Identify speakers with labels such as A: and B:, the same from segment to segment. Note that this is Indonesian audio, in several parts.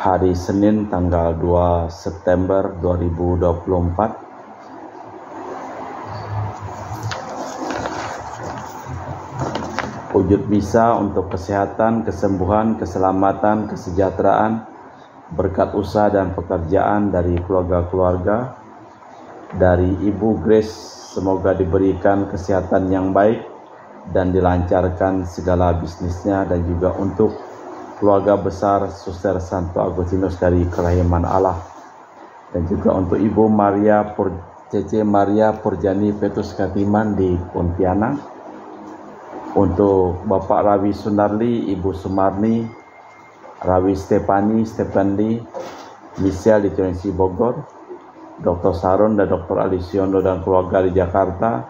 A: hari Senin tanggal 2 September 2024. Wujud bisa untuk kesehatan, kesembuhan, keselamatan, kesejahteraan, berkat usaha dan pekerjaan dari keluarga-keluarga, dari Ibu Grace, semoga diberikan kesehatan yang baik dan dilancarkan segala bisnisnya, dan juga untuk keluarga besar Suster Santo Agustinus dari Kerahiman Allah, dan juga untuk Ibu Cece Maria Purjani Petrus Katiman di Pontianak, untuk Bapak Rawi Sunarli, Ibu Sumarni, Rawi Stephanie, Michelle di Cilengsi Bogor, Dr. Saron dan Dr. Alisiondo dan keluarga di Jakarta,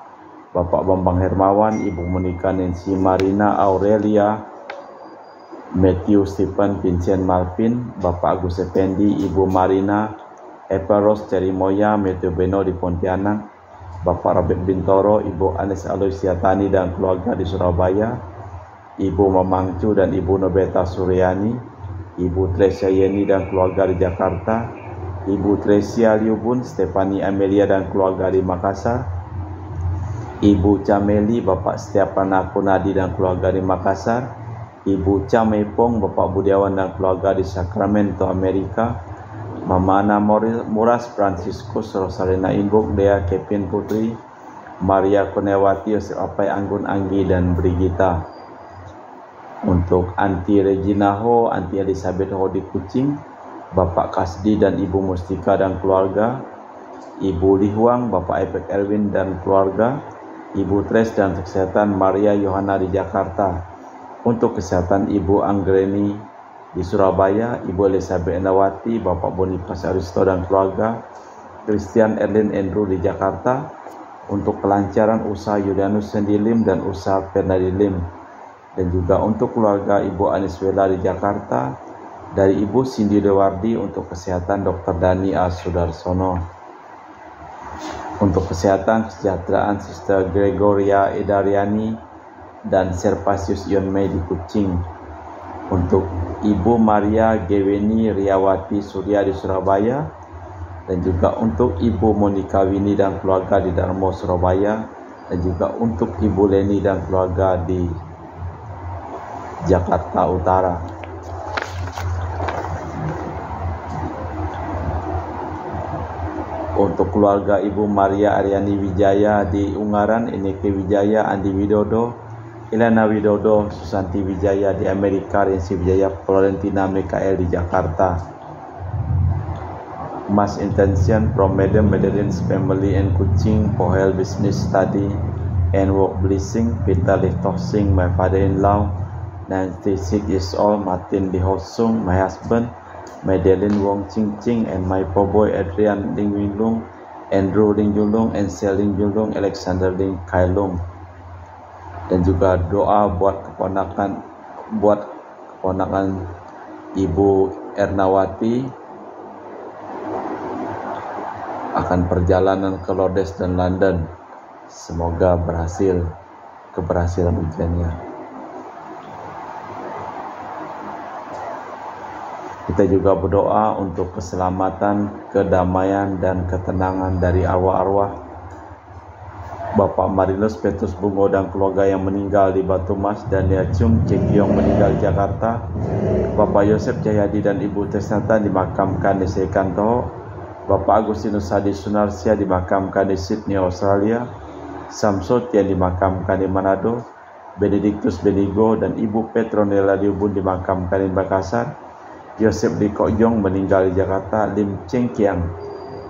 A: Bapak Bambang Hermawan, Ibu Monika Nancy Marina Aurelia, Matthew Stephen Vincent Malvin, Bapak Agus Effendi, Ibu Marina, Eperos Cerimoya, Matthew Beno di Pontianak, Bapak Robert Bintoro, Ibu Anes Aloysiatani dan keluarga di Surabaya, Ibu Mamangcu dan Ibu Nobeta Suryani, Ibu Tresia Yeni dan keluarga di Jakarta, Ibu Tresia Liubun, Stefani Amelia dan keluarga di Makassar, Ibu Cameli, Bapak Setiapan Akunadi dan keluarga di Makassar, Ibu Camepong, Bapak Budiawan dan keluarga di Sacramento, Amerika, Mama Ana Muras, Franciscus, Rosalina Imbuk, Dea Kevin Putri, Maria Kunewati, Yosef Apai Anggun Anggi dan Brigita. Untuk Anti Regina Ho, Anti Elizabeth Ho di Kucing, Bapak Kasdi dan Ibu Mustika dan keluarga, Ibu Lihuang, Bapak Epek Erwin dan keluarga, Ibu Tres dan kesehatan Maria Yohana di Jakarta. Untuk kesehatan Ibu Anggreni di Surabaya, Ibu Elizabeth Endawati, Bapak Boniface Aristo dan keluarga, Christian Erlin Andrew di Jakarta. Untuk kelancaran usaha Yulianus Sendilim dan usaha Fernadilim, dan juga untuk keluarga Ibu Aniswela di Jakarta, dari Ibu Cindy Dewardi. Untuk kesehatan Dr. Dani A. Sudarsono. Untuk kesehatan kesejahteraan Sister Gregoria Edariani dan Servasius Ion Mei di Kucing. Untuk Ibu Maria Geweni Riawati Surya di Surabaya, dan juga untuk Ibu Monika Wini dan keluarga di Darmo Surabaya, dan juga untuk Ibu Leni dan keluarga di Jakarta Utara. Untuk keluarga Ibu Maria Aryani Wijaya di Ungaran, Ineke Wijaya, Andi Widodo, Ilana Widodo, Susanti Wijaya di Amerika, Rensi Wijaya, Florentina Mikael di Jakarta. Mass intention from Madam Madeline's family and Kuching for health, business, study, and work blessing. Peter Lichtosing, my father-in-law, 96 years old, Martin Di Hosung, my husband, Madeline Wong Ching Ching, and my poor boy Adrian Ling Winglung, Andrew Ling Julung, and Ling Julung, Alexander Ling Kailung. Dan juga doa buat keponakan Ibu Ernawati akan perjalanan ke Lourdes dan London. Semoga keberhasilan ujiannya. Kita juga berdoa untuk keselamatan, kedamaian, dan ketenangan dari arwah-arwah Bapak Marinus Petrus Bungo dan keluarga yang meninggal di Batu Mas, dan Chung Cekiong meninggal di Jakarta, Bapak Yosef Cahyadi dan Ibu Tesnata dimakamkan di Sekanto, Bapak Agustinus Hadi Sunarsia dimakamkan di Sydney, Australia, Samsut yang dimakamkan di Manado, Benedictus Benigo dan Ibu Petronella Liubun dimakamkan di Makassar, Yosef Likojong meninggal di Jakarta, Lim Cheng Kiang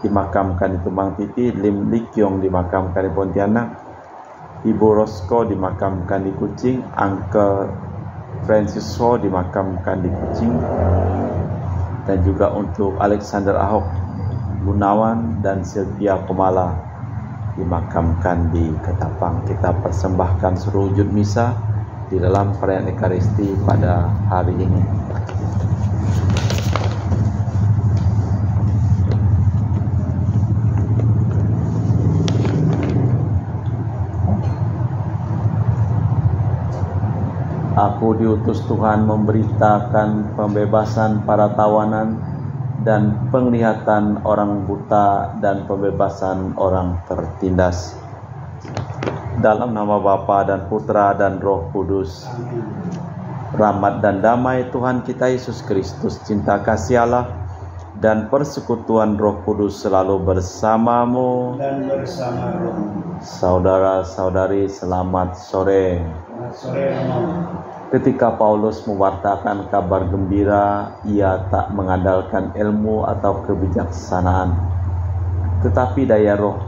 A: dimakamkan di Tumbang Titi, Lim Likyong dimakamkan di Pontianak, Ibu Rosko dimakamkan di Kucing, Uncle Francis Ho dimakamkan di Kucing, dan juga untuk Alexander Ahok Gunawan dan Sylvia Komala dimakamkan di Ketapang. Kita persembahkan seluruh wujud misa di dalam perayaan Ekaristi pada hari ini. Aku Aku diutus Tuhan memberitakan pembebasan para tawanan dan penglihatan orang buta dan pembebasan orang tertindas. Dalam nama Bapa dan Putra dan Roh Kudus. Rahmat dan damai Tuhan kita Yesus Kristus, cinta kasih Allah dan persekutuan Roh Kudus selalu bersamamu
B: dan bersama rohmu.
A: Saudara-saudari, selamat sore. Ketika Paulus mewartakan kabar gembira, ia tak mengandalkan ilmu atau kebijaksanaan, tetapi daya roh.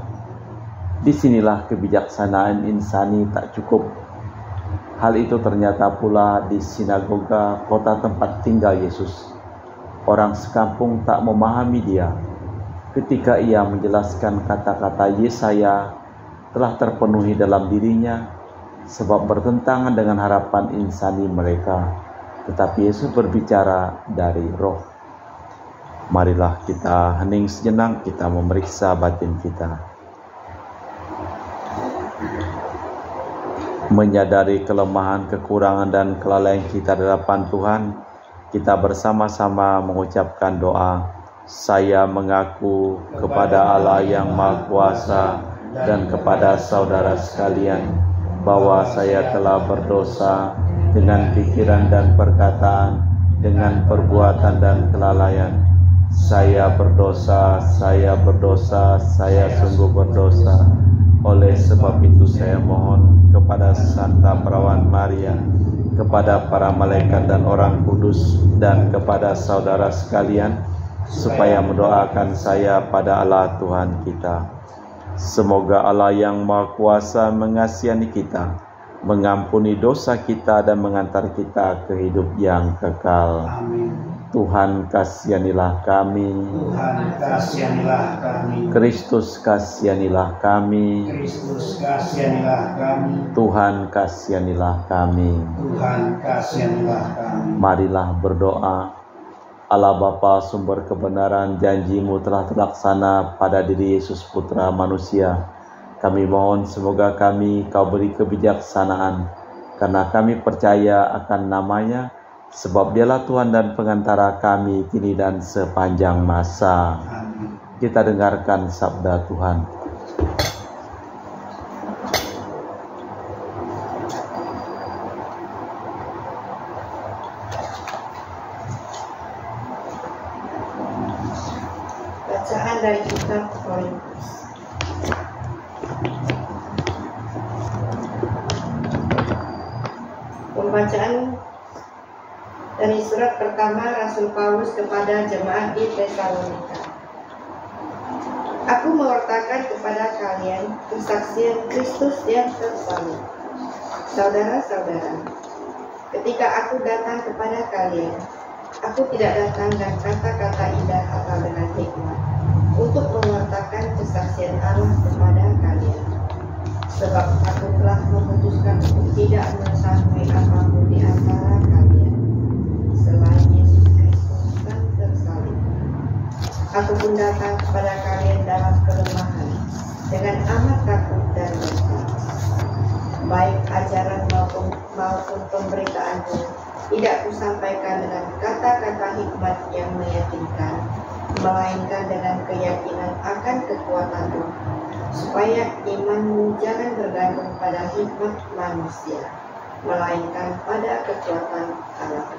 A: Disinilah kebijaksanaan insani tak cukup. Hal itu ternyata pula di sinagoga, kota tempat tinggal Yesus. Orang sekampung tak memahami dia. Ketika ia menjelaskan kata-kata Yesaya telah terpenuhi dalam dirinya, sebab bertentangan dengan harapan insani mereka. Tetapi Yesus berbicara dari roh. Marilah kita hening sejenak, kita memeriksa batin kita. Menyadari kelemahan, kekurangan, dan kelalaian kita di hadapan Tuhan, kita bersama-sama mengucapkan doa. Saya mengaku kepada Allah yang Maha Kuasa dan kepada saudara sekalian bahwa saya telah berdosa dengan pikiran dan perkataan, dengan perbuatan dan kelalaian. Saya berdosa, saya sungguh berdosa. Oleh sebab itu saya mohon kepada Santa Perawan Maria, kepada para malaikat dan orang kudus, dan kepada saudara sekalian, supaya mendoakan saya pada Allah Tuhan kita. Semoga Allah yang Maha Kuasa mengasihi kita, mengampuni dosa kita, dan mengantar kita ke hidup yang kekal.
B: Amin.
A: Tuhan kasihanilah kami.
B: Tuhan kasihanilah kami.
A: Kristus kasihanilah kami.
B: Kristus kasihanilah kami.
A: Tuhan kasihanilah kami.
B: Tuhan kasihanilah kami.
A: Marilah berdoa. Allah Bapa sumber kebenaran, janji-Mu telah terlaksana pada diri Yesus Putra Manusia. Kami mohon semoga Kau beri kebijaksanaan, karena kami percaya akan nama-Nya, sebab Dialah Tuhan dan pengantara kami kini dan sepanjang masa.
B: Amin.
A: Kita dengarkan sabda Tuhan.
C: Bacaan dari kitab Korintus. Pembacaan dari surat pertama Rasul Paulus kepada jemaat di Tesalonika. Aku mewartakan kepada kalian kesaksian Kristus yang tersalib. Saudara-saudara, ketika aku datang kepada kalian, aku tidak datang dengan kata-kata indah atau dengan hikmat untuk mewartakan kesaksian Allah kepada kalian. Sebab aku telah memutuskan untuk tidak mengetahui apapun di antara kalian selain Yesus Kristus yang tersalib. Aku pun datang kepada kalian dalam kelemahan, dengan amat takut dan dosa. Baik ajaran maupun pemberitaanku tidak kusampaikan dengan kata-kata hikmat yang meyakinkan, melainkan dengan keyakinan akan kekuatan Roh, supaya imanmu jangan bergantung pada hikmat manusia, melainkan pada kekuatan Allah.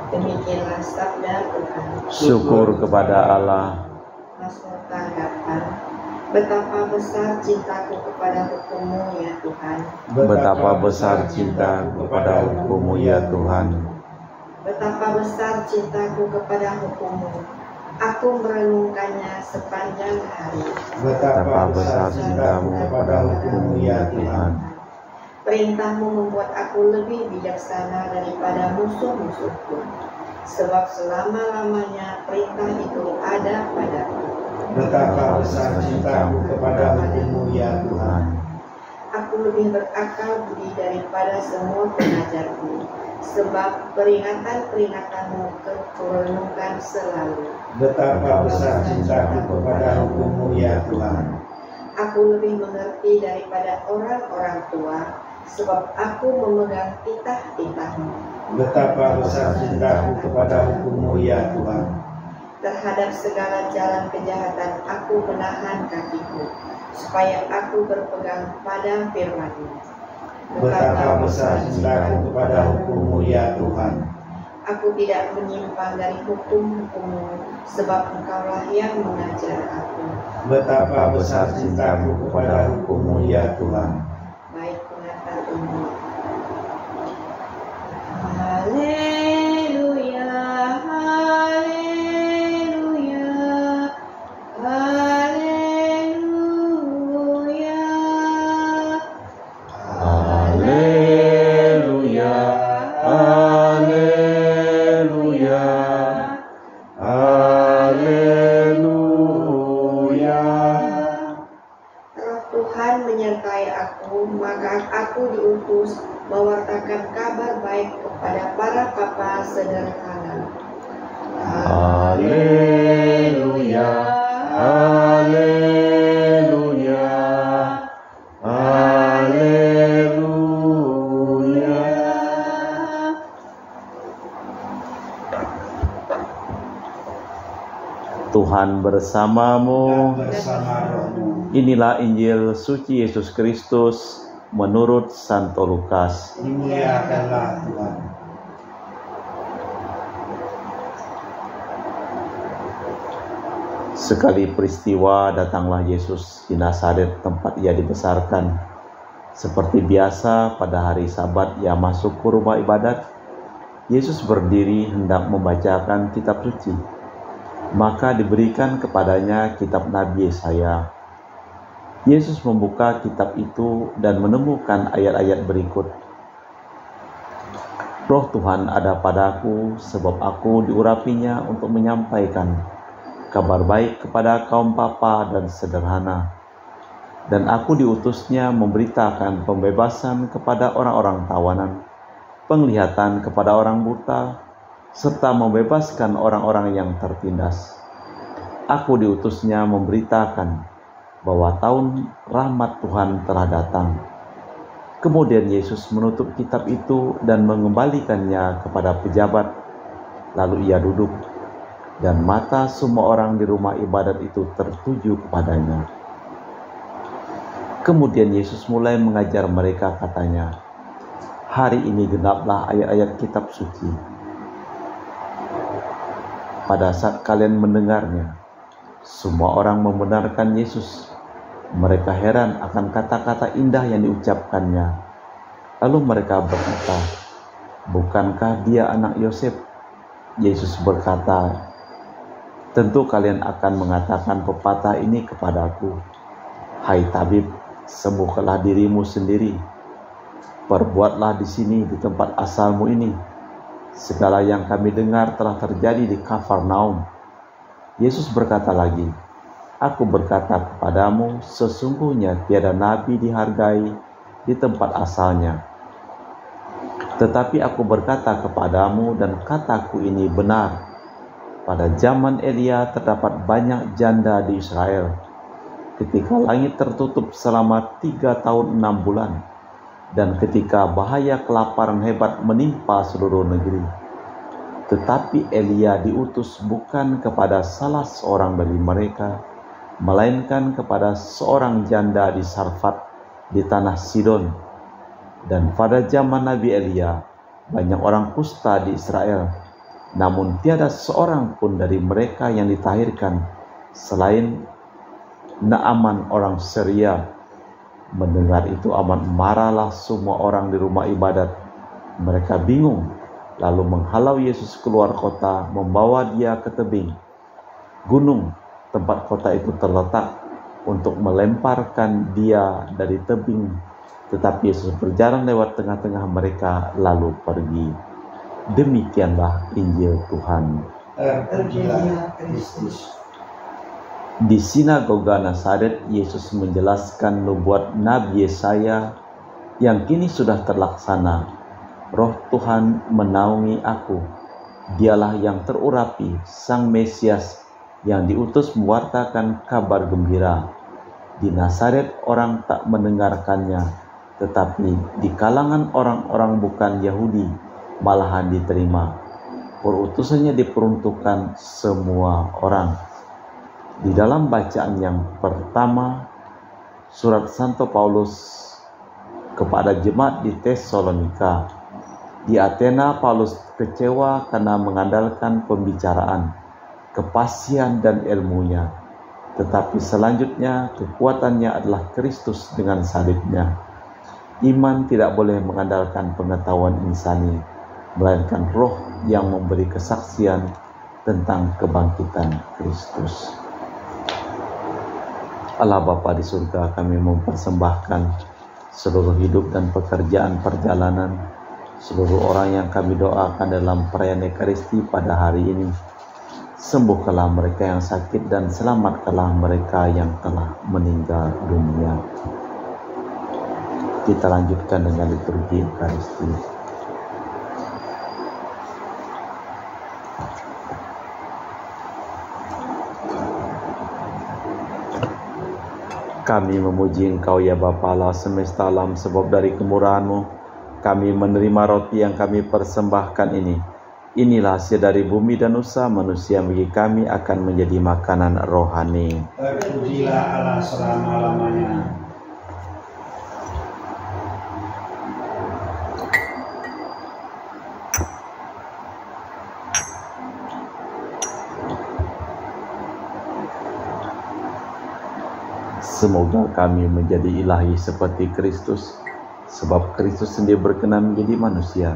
C: Demikianlah sabda Tuhan.
A: Syukur kepada Allah.
C: Mazmur tanggapan. Betapa besar cintaku kepada hukum-Mu ya Tuhan.
A: Betapa besar cintaku kepada hukum-Mu ya Tuhan.
C: Betapa besar cintaku kepada hukum-Mu. Aku merenungkannya sepanjang hari.
B: Betapa
A: besar cintamu kepada hukum-Mu ya Tuhan.
C: Perintah-Mu membuat aku lebih bijaksana daripada musuh-musuhku, sebab selama-lamanya perintah itu ada padaku.
B: Betapa besar cintamu kepada hukum-Mu ya Tuhan.
C: Aku lebih berakal budi daripada semua pengajarku, sebab peringatan-peringatan-Mu kurenungkan selalu.
B: Betapa besar cintaku kepada hukum-Mu ya Tuhan.
C: Aku lebih mengerti daripada orang-orang tua, sebab aku memegang titah-titah-Mu.
B: Betapa besar cintaku kepada hukum-Mu ya Tuhan.
C: Terhadap segala jalan kejahatan aku menahan kakiku, supaya aku berpegang pada firman-Mu.
B: Betapa besar cintaku kepada hukum-Mu ya Tuhan.
C: Aku tidak menyimpang dari hukum-hukum-Mu, sebab Engkaulah yang mengajar aku.
B: Betapa besar cintaku kepada hukum-Mu ya Tuhan.
C: Baik pengantar umur. Haleluya, haleluya, haleluya.
A: Haleluya, haleluya, haleluya.
C: Roh Tuhan menyertai aku, maka aku diutus mewartakan kabar baik kepada para papa sederhana.
A: Haleluya, haleluya, haleluya. Tuhan bersamamu.
B: Bersama rohmu.
A: Inilah Injil suci Yesus Kristus menurut Santo Lukas.
B: Dimuliakanlah Tuhan.
A: Sekali peristiwa datanglah Yesus di Nazaret tempat ia dibesarkan. Seperti biasa pada hari Sabat ia masuk ke rumah ibadat. Yesus berdiri hendak membacakan kitab suci. Maka diberikan kepadanya kitab Nabi Yesaya. Yesus membuka kitab itu dan menemukan ayat-ayat berikut. Roh Tuhan ada padaku, sebab aku diurapinya untuk menyampaikan kabar baik kepada kaum papa dan sederhana. Dan aku diutusnya memberitakan pembebasan kepada orang-orang tawanan, penglihatan kepada orang buta, serta membebaskan orang-orang yang tertindas. Aku diutusnya memberitakan bahwa tahun rahmat Tuhan telah datang. Kemudian Yesus menutup kitab itu dan mengembalikannya kepada pejabat. Lalu ia duduk, dan mata semua orang di rumah ibadat itu tertuju kepadanya. Kemudian Yesus mulai mengajar mereka, katanya, "Hari ini genaplah ayat-ayat kitab suci." Pada saat kalian mendengarnya, semua orang membenarkan Yesus. Mereka heran akan kata-kata indah yang diucapkannya. Lalu mereka berkata, "Bukankah dia anak Yosef?" Yesus berkata, "Tentu kalian akan mengatakan pepatah ini kepadaku, 'Hai tabib, sembuhkanlah dirimu sendiri. Perbuatlah di sini, di tempat asalmu ini. Segala yang kami dengar telah terjadi di Kafarnaum.' Yesus berkata lagi, 'Aku berkata kepadamu, sesungguhnya tiada nabi dihargai di tempat asalnya. Tetapi aku berkata kepadamu, dan kataku ini benar, pada zaman Elia terdapat banyak janda di Israel, ketika langit tertutup selama 3 tahun 6 bulan, dan ketika bahaya kelaparan hebat menimpa seluruh negeri. Tetapi Elia diutus bukan kepada salah seorang dari mereka, melainkan kepada seorang janda di Sarfat di tanah Sidon. Dan pada zaman Nabi Elia, banyak orang kusta di Israel, namun tiada seorang pun dari mereka yang ditahirkan, selain Naaman orang Syria." Mendengar itu amat marahlah semua orang di rumah ibadat. Mereka bingung, lalu menghalau Yesus keluar kota, membawa dia ke tebing gunung tempat kota itu terletak, untuk melemparkan dia dari tebing. Tetapi Yesus berjalan lewat tengah-tengah mereka lalu pergi. Demikianlah Injil Tuhan.
B: Terpujilah Kristus.
A: Di sinagoga Nazaret, Yesus menjelaskan nubuat Nabi Yesaya yang kini sudah terlaksana. "Roh Tuhan menaungi aku. Dialah yang terurapi, Sang Mesias yang diutus mewartakan kabar gembira. Di Nazaret orang tak mendengarkannya, tetapi di kalangan orang-orang bukan Yahudi malahan diterima. Perutusannya diperuntukkan semua orang. Di dalam bacaan yang pertama, surat Santo Paulus kepada jemaat di Tesalonika, di Athena Paulus kecewa karena mengandalkan pembicaraan, kepasihan dan ilmunya, tetapi selanjutnya kekuatannya adalah Kristus dengan salibnya. Iman tidak boleh mengandalkan pengetahuan insani, melainkan roh yang memberi kesaksian tentang kebangkitan Kristus. Allah Bapa di surga, kami mempersembahkan seluruh hidup dan pekerjaan perjalanan, seluruh orang yang kami doakan dalam perayaan Ekaristi pada hari ini. Sembuhkanlah mereka yang sakit dan selamatkanlah mereka yang telah meninggal dunia. Kita lanjutkan dengan liturgi Ekaristi. Kami memuji Engkau ya Bapa Allah semesta alam, sebab dari kemurahan-Mu kami menerima roti yang kami persembahkan ini. Inilah hasil dari bumi dan usaha manusia, bagi kami akan menjadi makanan rohani.
B: Terpujilah Allah selama-lamanya.
A: Semoga kami menjadi ilahi seperti Kristus, sebab Kristus sendiri berkenan menjadi manusia,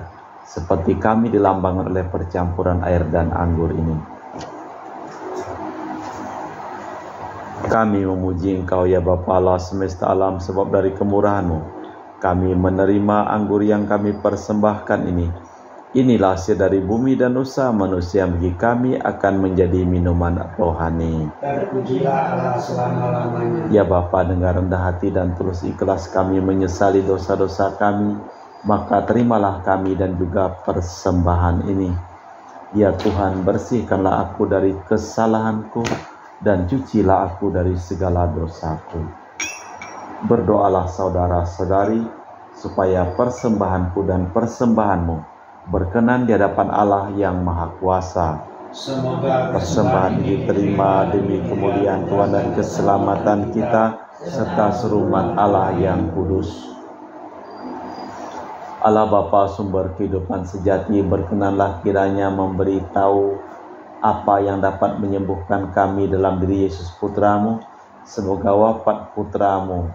A: seperti kami dilambangkan oleh percampuran air dan anggur ini. Kami memuji Engkau ya Bapa Allah semesta alam, sebab dari kemurahan-Mu kami menerima anggur yang kami persembahkan ini. Inilah hasil dari bumi dan usaha manusia, bagi kami akan menjadi minuman rohani.
B: Terpujilah Allah selama-lamanya.
A: Ya Bapa, dengan rendah hati dan tulus ikhlas kami menyesali dosa-dosa kami, maka terimalah kami dan juga persembahan ini. Ya Tuhan, bersihkanlah aku dari kesalahanku dan cucilah aku dari segala dosaku. Berdoalah saudara-saudari, supaya persembahanku dan persembahanmu berkenan di hadapan Allah yang Maha Kuasa.
B: Semoga
A: Persembahan diterima demi kemuliaan Tuhan dan keselamatan kita, serta seluruh umat Allah yang kudus. Allah Bapa sumber kehidupan sejati, berkenanlah kiranya memberitahu apa yang dapat menyembuhkan kami dalam diri Yesus Putra-Mu. Semoga wafat Putra-Mu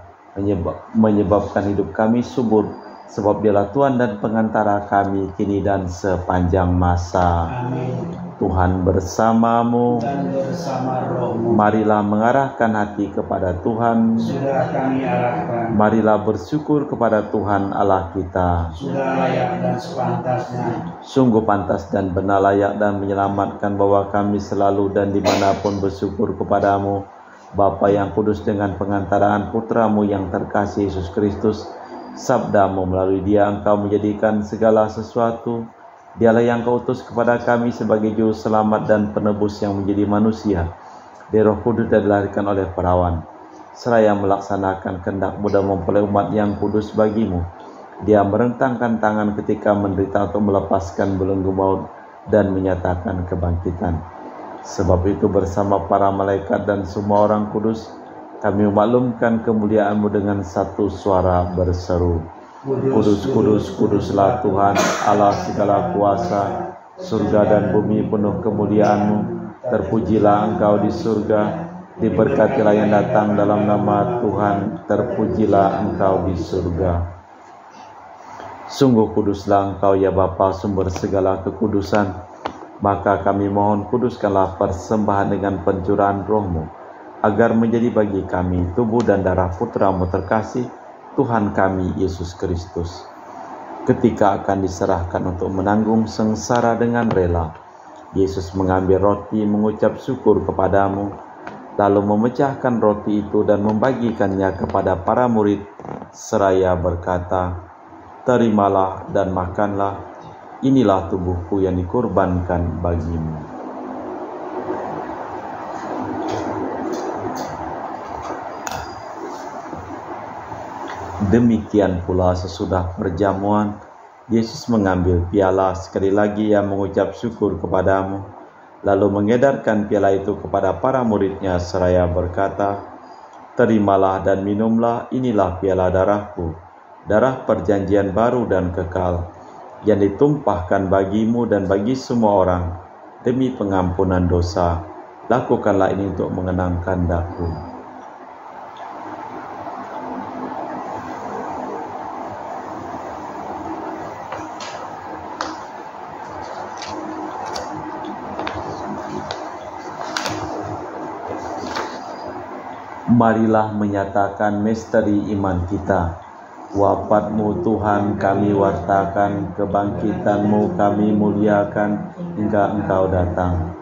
A: menyebabkan hidup kami subur, sebab Dialah Tuhan dan pengantara kami kini dan sepanjang masa.
B: Amin.
A: Tuhan bersamamu.
B: Dan bersama rohmu.
A: Marilah mengarahkan hati kepada Tuhan.
B: Sudah kami arahkan.
A: Marilah bersyukur kepada Tuhan Allah kita.
B: Sudah layak dan sepantasnya.
A: Sungguh pantas dan benar, layak dan menyelamatkan bahwa kami selalu dan dimanapun bersyukur kepadamu, Bapa yang kudus, dengan pengantaraan Putra-Mu yang terkasih Yesus Kristus. Sabda-Mu, melalui Dia Engkau menjadikan segala sesuatu. Dialah yang Kau utus kepada kami sebagai juru selamat dan penebus yang menjadi manusia. Dia Roh Kudus dan dilahirkan oleh perawan, seraya melaksanakan kehendak-Mu dan mempelai umat yang kudus bagi-Mu. Dia merentangkan tangan ketika menderita untuk melepaskan belenggu maut dan menyatakan kebangkitan. Sebab itu bersama para malaikat dan semua orang kudus, kami memaklumkan kemuliaan-Mu dengan satu suara berseru, Kudus, kudus, kuduslah Tuhan Allah segala kuasa, surga dan bumi penuh kemuliaan-Mu. Terpujilah Engkau di surga, diberkatilah yang datang dalam nama Tuhan, terpujilah Engkau di surga. Sungguh kuduslah Engkau ya Bapa, sumber segala kekudusan. Maka kami mohon, kuduskanlah persembahan dengan pencurahan Roh-Mu, agar menjadi bagi kami tubuh dan darah Putra-Mu terkasih, Tuhan kami Yesus Kristus. Ketika akan diserahkan untuk menanggung sengsara dengan rela, Yesus mengambil roti, mengucap syukur kepadamu, lalu memecahkan roti itu dan membagikannya kepada para murid, seraya berkata, "Terimalah dan makanlah, inilah tubuhku yang dikorbankan bagimu." Demikian pula sesudah perjamuan, Yesus mengambil piala, sekali lagi ia mengucap syukur kepadamu, lalu mengedarkan piala itu kepada para murid-Nya seraya berkata, "Terimalah dan minumlah, inilah piala darahku, darah perjanjian baru dan kekal, yang ditumpahkan bagimu dan bagi semua orang, demi pengampunan dosa. Lakukanlah ini untuk mengenangkan Daku." Marilah menyatakan misteri iman kita. Wafat-Mu Tuhan kami wartakan, kebangkitan-Mu kami muliakan hingga Engkau datang.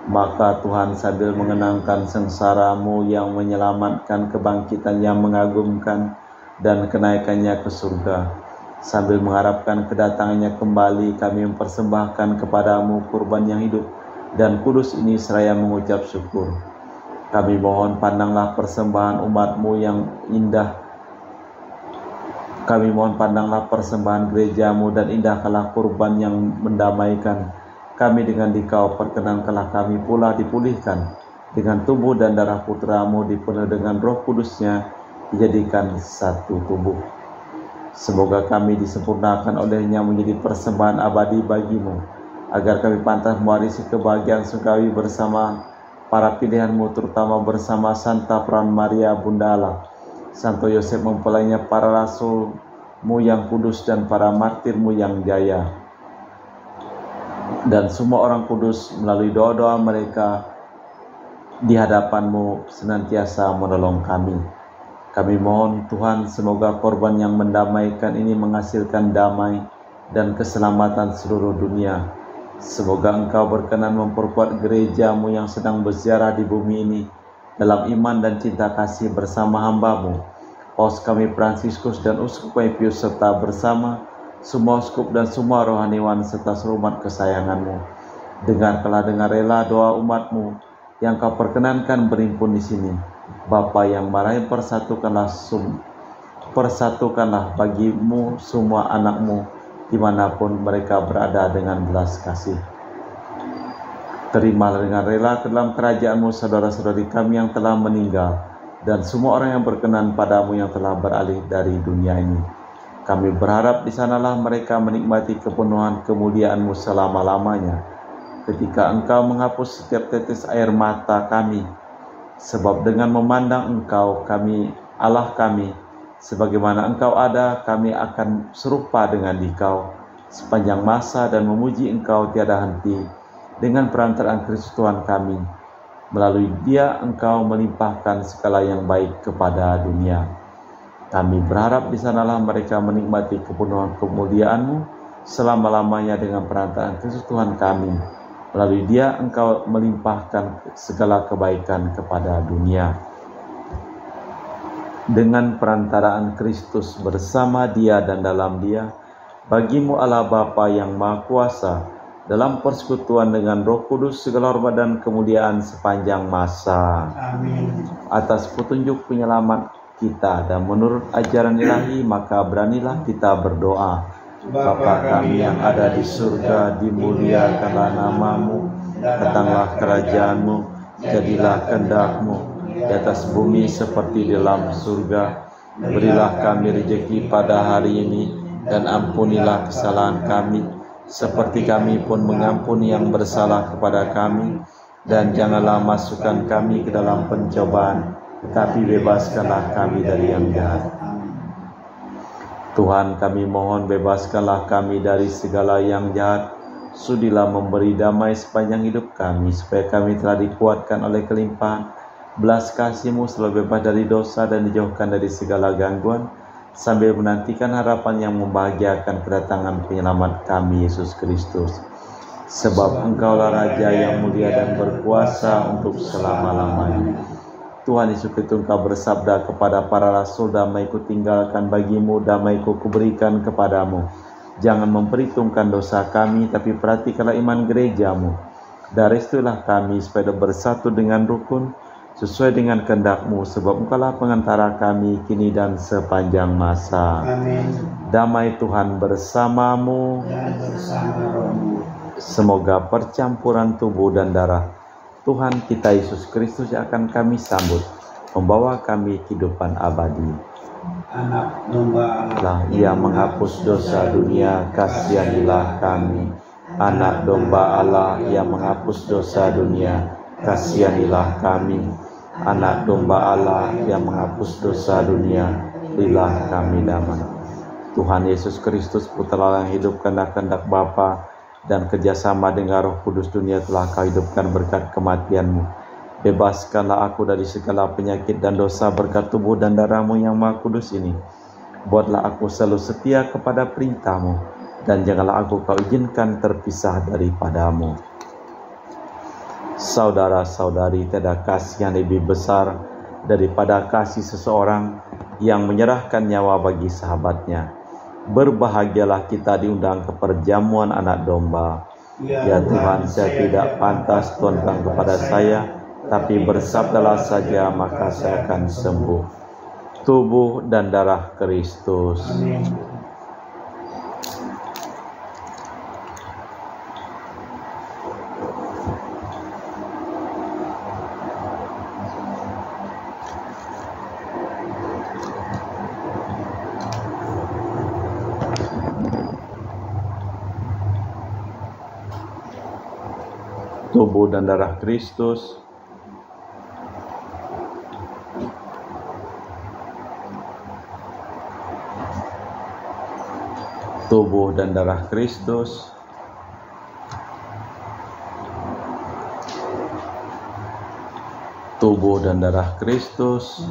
A: Maka Tuhan sambil mengenangkan sengsara-Mu yang menyelamatkan, kebangkitan yang mengagumkan, dan kenaikannya ke surga, sambil mengharapkan kedatangannya kembali, kami mempersembahkan kepadamu kurban yang hidup dan kudus ini seraya mengucap syukur. Kami mohon pandanglah persembahan umat-Mu yang indah. Kami mohon pandanglah persembahan gereja-Mu dan indahkanlah kurban yang mendamaikan kami dengan Dikau. Perkenankanlah kami pula dipulihkan dengan tubuh dan darah Putra-Mu, dipenuhi dengan Roh Kudus-Nya, dijadikan satu tubuh. Semoga kami disempurnakan oleh-Nya menjadi persembahan abadi bagi-Mu, agar kami pantas mewarisi kebahagiaan surgawi bersama para pilihan-Mu, terutama bersama Santa Peran Maria Bunda Allah, Santo Yosef mempelainya, para rasul-Mu yang kudus dan para martir-Mu yang jaya, dan semua orang kudus melalui doa-doa mereka di hadapan-Mu senantiasa menolong kami. Kami mohon Tuhan, semoga korban yang mendamaikan ini menghasilkan damai dan keselamatan seluruh dunia. Semoga Engkau berkenan memperkuat gereja-Mu yang sedang berziarah di bumi ini dalam iman dan cinta kasih bersama hamba-Mu, Paus kami Fransiskus dan Uskup kami Pius, serta bersama semua uskup dan semua rohaniwan serta seluruh umat kesayangan-Mu. Dengarkanlah dengan rela doa umat-Mu yang Kau perkenankan berimpun di sini. Bapa yang marahin, persatukanlah bagi-Mu semua anak-Mu dimanapun mereka berada dengan belas kasih. Terimalah dengan rela ke dalam kerajaan-Mu saudara-saudari kami yang telah meninggal, dan semua orang yang berkenan padamu yang telah beralih dari dunia ini. Kami berharap di sanalah mereka menikmati kepenuhan kemuliaan-Mu selama-lamanya, ketika Engkau menghapus setiap tetes air mata kami, sebab dengan memandang Engkau, kami, Allah kami, sebagaimana Engkau ada, kami akan serupa dengan Dikau sepanjang masa dan memuji Engkau tiada henti dengan perantaraan Kristus Tuhan kami. Melalui Dia Engkau melimpahkan segala yang baik kepada dunia. Kami berharap di sanalah mereka menikmati kepenuhan kemuliaan-Mu selama-lamanya dengan perantaraan Kristus Tuhan kami. Melalui Dia Engkau melimpahkan segala kebaikan kepada dunia. Dengan perantaraan Kristus, bersama Dia dan dalam Dia, bagi-Mu Allah Bapa yang Maha Kuasa, dalam persekutuan dengan Roh Kudus, segala hormat dan kemuliaan sepanjang masa.
B: Amin.
A: Atas petunjuk penyelamat kita dan menurut ajaran ilahi, maka beranilah kita berdoa. Bapa kami yang ada di surga, dimuliakanlah nama-Mu, datanglah kerajaan-Mu, jadilah kehendak-Mu di atas bumi seperti di dalam surga. Berilah kami rezeki pada hari ini, dan ampunilah kesalahan kami, seperti kami pun mengampuni yang bersalah kepada kami. Dan janganlah masukkan kami ke dalam pencobaan, tetapi bebaskanlah kami dari yang jahat. Tuhan, kami mohon bebaskanlah kami dari segala yang jahat. Sudilah memberi damai sepanjang hidup kami, supaya kami telah dikuatkan oleh kelimpahan belas kasih-Mu, selalu bebas dari dosa dan dijauhkan dari segala gangguan, sambil menantikan harapan yang membahagiakan kedatangan penyelamat kami, Yesus Kristus. Sebab Engkaulah Raja yang mulia dan berkuasa untuk selama-lamanya. Tuhan Yesus Kristus, Engkau bersabda kepada para rasul, damai-Ku tinggalkan bagi-Mu, damai-Ku kuberikan kepadamu. Jangan memperhitungkan dosa kami, tapi perhatikanlah iman gereja-Mu. Dan restuilah kami supaya bersatu dengan rukun, sesuai dengan kehendak-Mu, sebab Engkaulah pengantara kami kini dan sepanjang masa.
B: Amin.
A: Damai Tuhan bersamamu.
B: Dan bersama rohmu.
A: Semoga percampuran tubuh dan darah Tuhan kita Yesus Kristus yang akan kami sambut membawa kami kehidupan abadi.
B: Anak domba Allah
A: Ia menghapus dosa dunia, kasihanilah kami. Anak domba Allah yang menghapus dosa dunia, kasihanilah kami. Anak domba Allah yang menghapus dosa dunia, berilah kami damai. Tuhan Yesus Kristus, Putra yang hidup kehendak Bapa dan kerjasama dengan Roh Kudus, dunia telah Kau hidupkan berkat kematian-Mu. Bebaskanlah aku dari segala penyakit dan dosa berkat tubuh dan darah-Mu yang Maha Kudus ini. Buatlah aku selalu setia kepada perintah-Mu, dan janganlah aku Kau izinkan terpisah daripada-Mu. Saudara-saudari, tiada kasih yang lebih besar daripada kasih seseorang yang menyerahkan nyawa bagi sahabatnya. Berbahagialah kita diundang ke perjamuan anak domba. Ya Tuhan, saya tidak pantas tuankan kepada saya, tapi bersabdalah saja maka saya akan sembuh. Tubuh dan darah Kristus.
B: Amin.
A: Tubuh dan darah Kristus. Tubuh dan darah Kristus. Tubuh dan darah Kristus.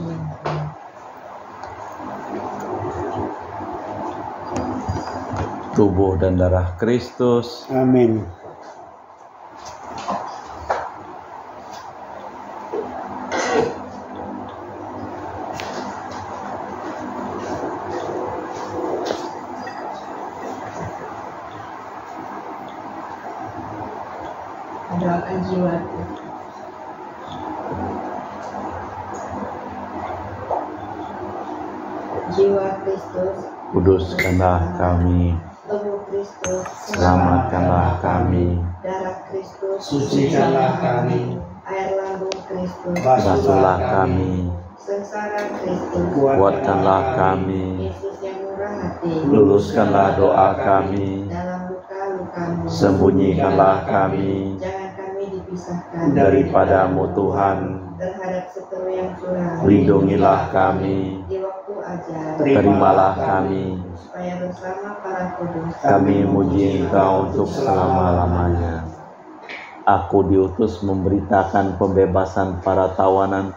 A: Tubuh dan darah Kristus.
B: Amin.
C: Doakan jiwa. Jiwa Kristus,
A: Kuduskanlah kami,
C: tubuh Kristus,
A: selamatkanlah kami,
C: darah Kristus,
B: Sucikanlah kami.
C: air lambung Kristus,
A: basuhlah kami,
C: sengsara Kristus,
A: kuatkanlah kami,
C: Yesus yang murah hati,
A: luluskanlah doa kami,
C: dalam luka-lukamu,
A: sembunyikanlah kami
C: jangan kami dipisahkan
A: daripadamu Tuhan,
C: terhadap seteru yang curang,
A: lindungilah kami,
C: di waktu ajar,
A: terimalah kami,
C: supaya bersama para kudus
A: kami muji Engkau untuk selama-lamanya. Aku diutus memberitakan pembebasan para tawanan,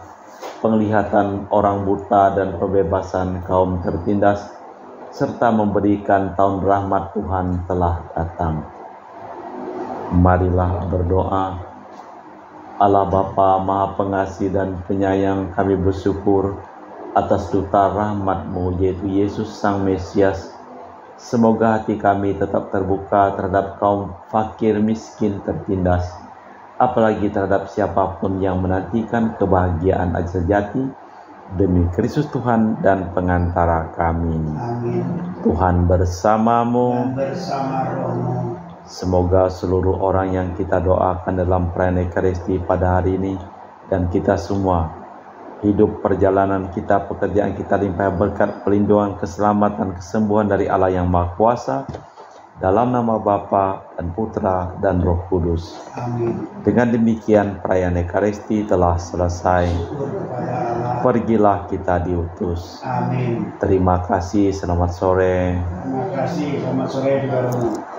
A: penglihatan orang buta dan pembebasan kaum tertindas, serta memberikan tahun rahmat Tuhan telah datang. Marilah berdoa. Allah Bapa Maha Pengasih dan Penyayang, kami bersyukur atas duta rahmat-Mu yaitu Yesus Sang Mesias. Semoga hati kami tetap terbuka terhadap kaum fakir, miskin, tertindas, apalagi terhadap siapapun yang menantikan kebahagiaan sejati demi Kristus Tuhan dan pengantara kami.
B: Amin.
A: Tuhan bersamamu.
B: Dan bersama rohmu.
A: Semoga seluruh orang yang kita doakan dalam perayaan Ekaristi pada hari ini dan kita semua, hidup perjalanan kita, pekerjaan kita limpah berkat, pelindungan, keselamatan, kesembuhan dari Allah yang Maha Kuasa, dalam nama Bapa dan Putra dan Roh Kudus.
B: Amin.
A: Dengan demikian perayaan Ekaristi telah selesai.
B: Syukur kepada Allah.
A: Pergilah kita diutus.
B: Amin.
A: Terima kasih, selamat sore.
B: Terima kasih. Selamat sore juga rohmu.